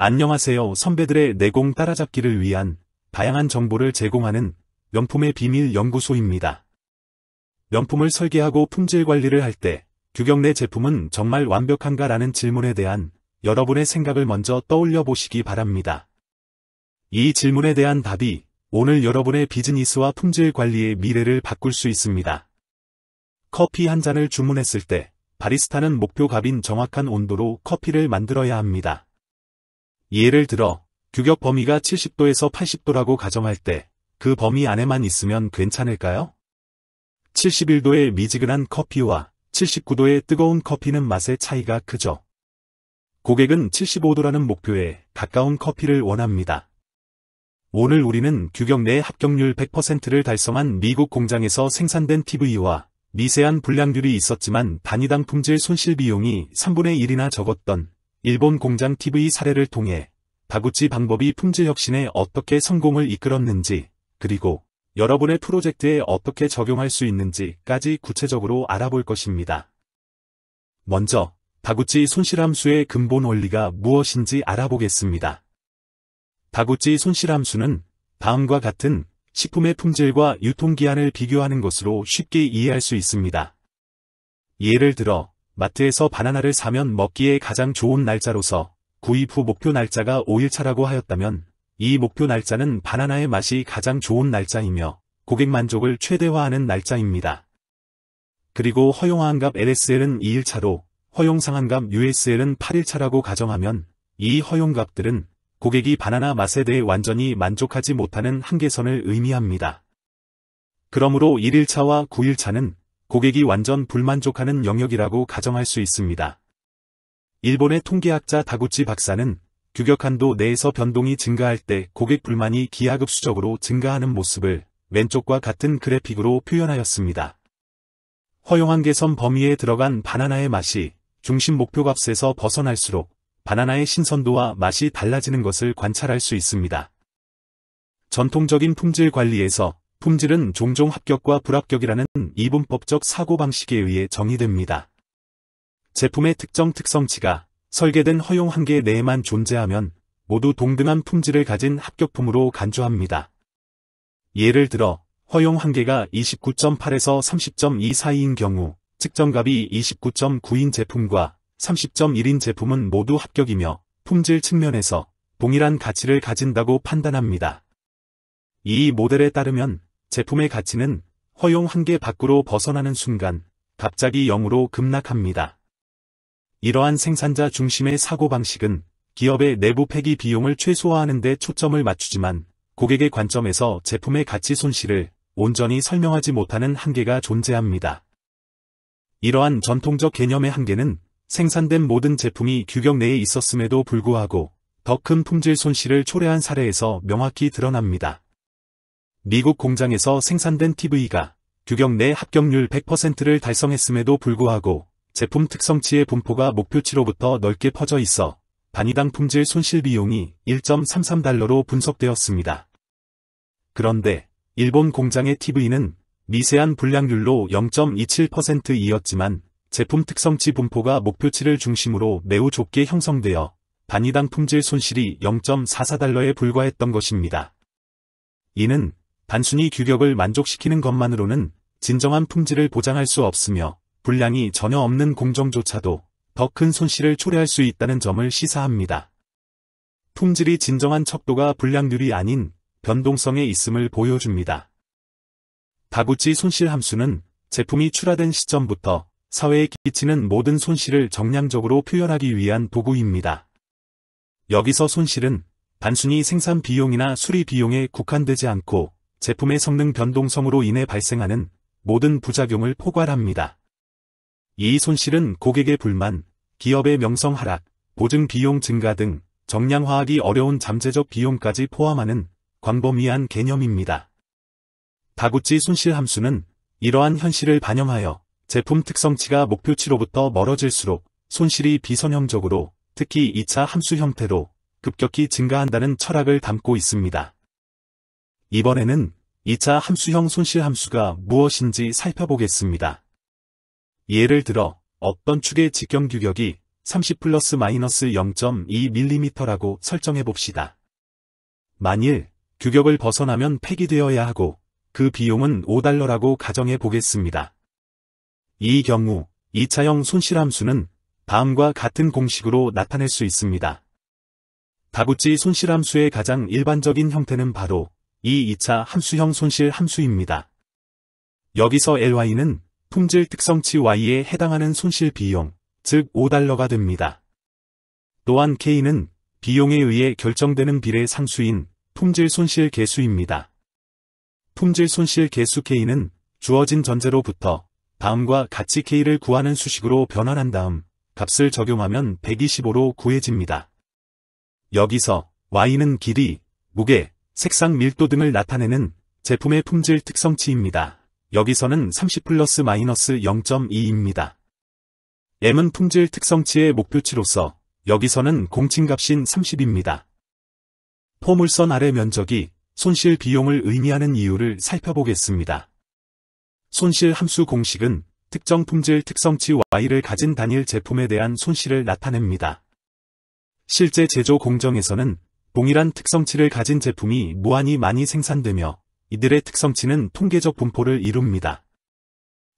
안녕하세요. 선배들의 내공 따라잡기를 위한 다양한 정보를 제공하는 명품의 비밀 연구소입니다. 명품을 설계하고 품질 관리를 할 때 규격 내 제품은 정말 완벽한가라는 질문에 대한 여러분의 생각을 먼저 떠올려 보시기 바랍니다. 이 질문에 대한 답이 오늘 여러분의 비즈니스와 품질 관리의 미래를 바꿀 수 있습니다. 커피 한 잔을 주문했을 때 바리스타는 목표 값인 정확한 온도로 커피를 만들어야 합니다. 예를 들어 규격 범위가 70도에서 80도라고 가정할 때 그 범위 안에만 있으면 괜찮을까요? 71도의 미지근한 커피와 79도의 뜨거운 커피는 맛의 차이가 크죠. 고객은 75도라는 목표에 가까운 커피를 원합니다. 오늘 우리는 규격 내 합격률 100%를 달성한 미국 공장에서 생산된 TV와 미세한 불량률이 있었지만 단위당 품질 손실 비용이 3분의 1이나 적었던 일본 공장 TV 사례를 통해 다구치 방법이 품질 혁신에 어떻게 성공을 이끌었는지, 그리고 여러분의 프로젝트에 어떻게 적용할 수 있는지까지 구체적으로 알아볼 것입니다. 먼저 다구치 손실함수의 근본 원리가 무엇인지 알아보겠습니다. 다구치 손실함수는 다음과 같은 식품의 품질과 유통기한을 비교하는 것으로 쉽게 이해할 수 있습니다. 예를 들어 마트에서 바나나를 사면 먹기에 가장 좋은 날짜로서 구입 후 목표 날짜가 5일차라고 하였다면 이 목표 날짜는 바나나의 맛이 가장 좋은 날짜이며 고객 만족을 최대화하는 날짜입니다. 그리고 허용화한값 LSL은 2일차로 허용상한값 USL은 8일차라고 가정하면 이 허용값들은 고객이 바나나 맛에 대해 완전히 만족하지 못하는 한계선을 의미합니다. 그러므로 1일차와 9일차는 고객이 완전 불만족하는 영역이라고 가정할 수 있습니다. 일본의 통계학자 다구치 박사는 규격 한도 내에서 변동이 증가할 때 고객 불만이 기하급수적으로 증가하는 모습을 왼쪽과 같은 그래픽으로 표현하였습니다. 허용한계선 범위에 들어간 바나나의 맛이 중심 목표값에서 벗어날수록 바나나의 신선도와 맛이 달라지는 것을 관찰할 수 있습니다. 전통적인 품질 관리에서 품질은 종종 합격과 불합격이라는 이분법적 사고방식에 의해 정의됩니다. 제품의 특정 특성치가 설계된 허용 한계 내에만 존재하면 모두 동등한 품질을 가진 합격품으로 간주합니다. 예를 들어 허용 한계가 29.8에서 30.2 사이인 경우 측정값이 29.9인 제품과 30.1인 제품은 모두 합격이며 품질 측면에서 동일한 가치를 가진다고 판단합니다. 이 모델에 따르면 제품의 가치는 허용 한계 밖으로 벗어나는 순간 갑자기 0으로 급락합니다. 이러한 생산자 중심의 사고방식은 기업의 내부 폐기 비용을 최소화하는 데 초점을 맞추지만 고객의 관점에서 제품의 가치 손실을 온전히 설명하지 못하는 한계가 존재합니다. 이러한 전통적 개념의 한계는 생산된 모든 제품이 규격 내에 있었음에도 불구하고 더 큰 품질 손실을 초래한 사례에서 명확히 드러납니다. 미국 공장에서 생산된 TV가 규격 내 합격률 100%를 달성했음에도 불구하고 제품 특성치의 분포가 목표치로부터 넓게 퍼져 있어 단위당 품질 손실 비용이 1.33달러로 분석되었습니다. 그런데 일본 공장의 TV는 미세한 불량률로 0.27%이었지만 제품 특성치 분포가 목표치를 중심으로 매우 좁게 형성되어 단위당 품질 손실이 0.44달러에 불과했던 것입니다. 이는 단순히 규격을 만족시키는 것만으로는 진정한 품질을 보장할 수 없으며 불량이 전혀 없는 공정조차도 더 큰 손실을 초래할 수 있다는 점을 시사합니다. 품질이 진정한 척도가 불량률이 아닌 변동성에 있음을 보여줍니다. 다구치 손실함수는 제품이 출하된 시점부터 사회에 끼치는 모든 손실을 정량적으로 표현하기 위한 도구입니다. 여기서 손실은 단순히 생산 비용이나 수리 비용에 국한되지 않고 제품의 성능 변동성으로 인해 발생하는 모든 부작용을 포괄합니다. 이 손실은 고객의 불만, 기업의 명성 하락, 보증 비용 증가 등 정량화하기 어려운 잠재적 비용까지 포함하는 광범위한 개념입니다. 다구치 손실함수는 이러한 현실을 반영하여 제품 특성치가 목표치로부터 멀어질수록 손실이 비선형적으로 특히 2차 함수 형태로 급격히 증가한다는 철학을 담고 있습니다. 이번에는 2차 함수형 손실함수가 무엇인지 살펴보겠습니다. 예를 들어 어떤 축의 직경 규격이 30 ± 0.2mm라고 설정해 봅시다. 만일 규격을 벗어나면 폐기되어야 하고 그 비용은 $5라고 가정해 보겠습니다. 이 경우 2차형 손실함수는 다음과 같은 공식으로 나타낼 수 있습니다. 다구치 손실함수의 가장 일반적인 형태는 바로 이 2차 함수형 손실함수입니다. 여기서 LY는 품질 특성치 Y에 해당하는 손실 비용, 즉 $5가 됩니다. 또한 K는 비용에 의해 결정되는 비례 상수인 품질 손실 계수입니다. 품질 손실 계수 K는 주어진 전제로부터 다음과 같이 K를 구하는 수식으로 변환한 다음 값을 적용하면 125로 구해집니다. 여기서 Y는 길이, 무게, 색상 밀도 등을 나타내는 제품의 품질 특성치입니다. 여기서는 30 ± 0.2입니다. M은 품질 특성치의 목표치로서 여기서는 공칭값인 30입니다. 포물선 아래 면적이 손실 비용을 의미하는 이유를 살펴보겠습니다. 손실 함수 공식은 특정 품질 특성치 Y를 가진 단일 제품에 대한 손실을 나타냅니다. 실제 제조 공정에서는 동일한 특성치를 가진 제품이 무한히 많이 생산되며 이들의 특성치는 통계적 분포를 이룹니다.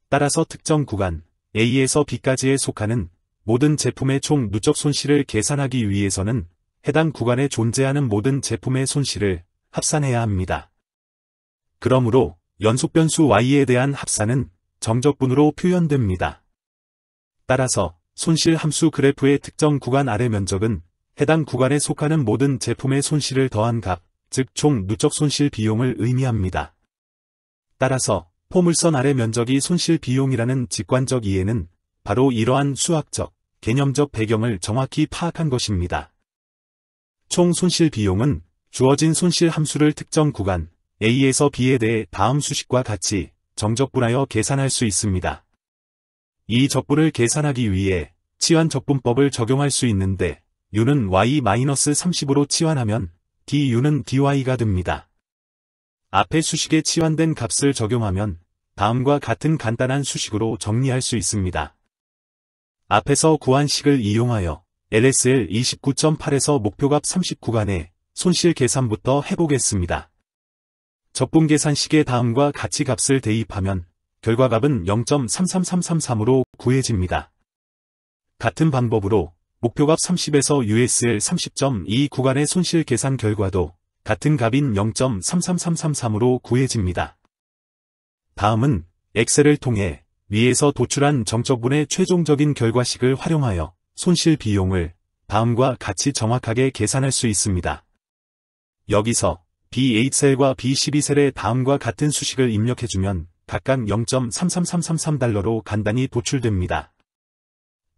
따라서 특정 구간 A에서 B까지에 속하는 모든 제품의 총 누적 손실을 계산하기 위해서는 해당 구간에 존재하는 모든 제품의 손실을 합산해야 합니다. 그러므로 연속 변수 Y에 대한 합산은 정적분으로 표현됩니다. 따라서 손실 함수 그래프의 특정 구간 아래 면적은 해당 구간에 속하는 모든 제품의 손실을 더한 값, 즉 총 누적 손실 비용을 의미합니다. 따라서 포물선 아래 면적이 손실 비용이라는 직관적 이해는 바로 이러한 수학적, 개념적 배경을 정확히 파악한 것입니다. 총 손실 비용은 주어진 손실 함수를 특정 구간 A에서 B에 대해 다음 수식과 같이 정적분하여 계산할 수 있습니다. 이 적분을 계산하기 위해 치환적분법을 적용할 수 있는데 U는 Y-30으로 치환하면 DU는 DY가 됩니다. 앞의 수식에 치환된 값을 적용하면 다음과 같은 간단한 수식으로 정리할 수 있습니다. 앞에서 구한 식을 이용하여 LSL 29.8에서 목표값 30 구간의 손실 계산부터 해보겠습니다. 적분 계산식에 다음과 같이 값을 대입하면 결과값은 0.33333으로 구해집니다. 같은 방법으로 목표값 30에서 USL 30.2 구간의 손실 계산 결과도 같은 값인 0.33333으로 구해집니다. 다음은 엑셀을 통해 위에서 도출한 정적분의 최종적인 결과식을 활용하여 손실 비용을 다음과 같이 정확하게 계산할 수 있습니다. 여기서 B8셀과 B12셀에 다음과 같은 수식을 입력해주면 각각 0.33333달러로 간단히 도출됩니다.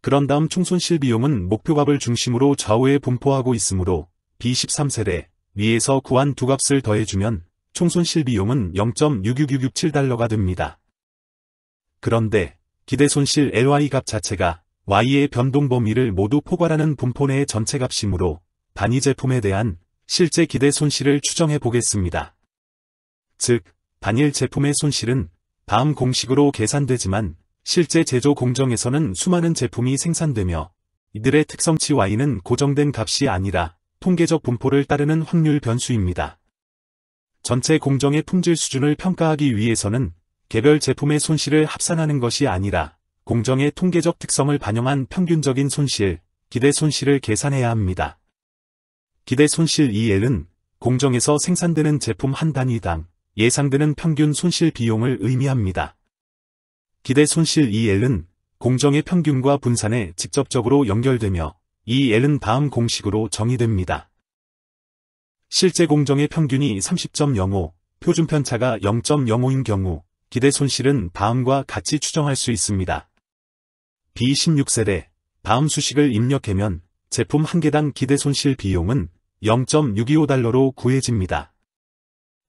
그런 다음 총손실 비용은 목표값을 중심으로 좌우에 분포하고 있으므로 B13셀에 위에서 구한 두 값을 더해주면 총손실 비용은 0.66667달러가 됩니다. 그런데 기대손실 LY 값 자체가 Y의 변동 범위를 모두 포괄하는 분포 내의 전체 값이므로 단위 제품에 대한 실제 기대 손실을 추정해 보겠습니다. 즉, 단일 제품의 손실은 다음 공식으로 계산되지만 실제 제조 공정에서는 수많은 제품이 생산되며 이들의 특성치 Y는 고정된 값이 아니라 통계적 분포를 따르는 확률 변수입니다. 전체 공정의 품질 수준을 평가하기 위해서는 개별 제품의 손실을 합산하는 것이 아니라 공정의 통계적 특성을 반영한 평균적인 손실, 기대 손실을 계산해야 합니다. 기대 손실 EL은 공정에서 생산되는 제품 한 단위당 예상되는 평균 손실 비용을 의미합니다. 기대 손실 EL은 공정의 평균과 분산에 직접적으로 연결되며 EL은 다음 공식으로 정의됩니다. 실제 공정의 평균이 30.05, 표준 편차가 0.05인 경우 기대 손실은 다음과 같이 추정할 수 있습니다. B16셀에 다음 수식을 입력하면 제품 한 개당 기대 손실 비용은 0.625달러로 구해집니다.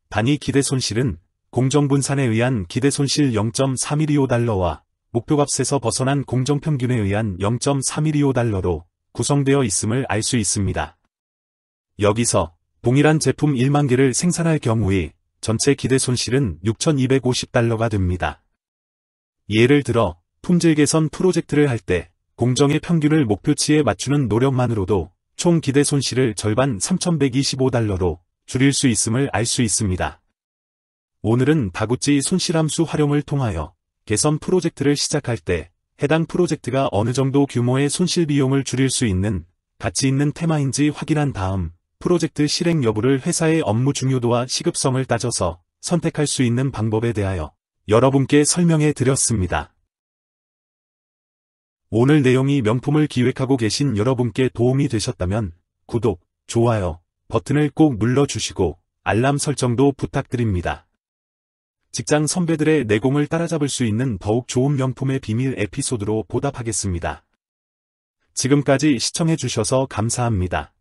단위 기대 손실은 공정 분산에 의한 기대 손실 0.3125달러와 목표값에서 벗어난 공정 평균에 의한 0.3125달러로 구성되어 있음을 알 수 있습니다. 여기서 동일한 제품 1만 개를 생산할 경우에 전체 기대 손실은 6,250달러가 됩니다. 예를 들어 품질 개선 프로젝트를 할 때 공정의 평균을 목표치에 맞추는 노력만으로도 총 기대 손실을 절반 3,125달러로 줄일 수 있음을 알 수 있습니다. 오늘은 다구치 손실함수 활용을 통하여 개선 프로젝트를 시작할 때 해당 프로젝트가 어느 정도 규모의 손실 비용을 줄일 수 있는 가치 있는 테마인지 확인한 다음 프로젝트 실행 여부를 회사의 업무 중요도와 시급성을 따져서 선택할 수 있는 방법에 대하여 여러분께 설명해 드렸습니다. 오늘 내용이 명품을 기획하고 계신 여러분께 도움이 되셨다면 구독, 좋아요 버튼을 꼭 눌러주시고 알람 설정도 부탁드립니다. 직장 선배들의 내공을 따라잡을 수 있는 더욱 좋은 명품의 비밀 에피소드로 보답하겠습니다. 지금까지 시청해 주셔서 감사합니다.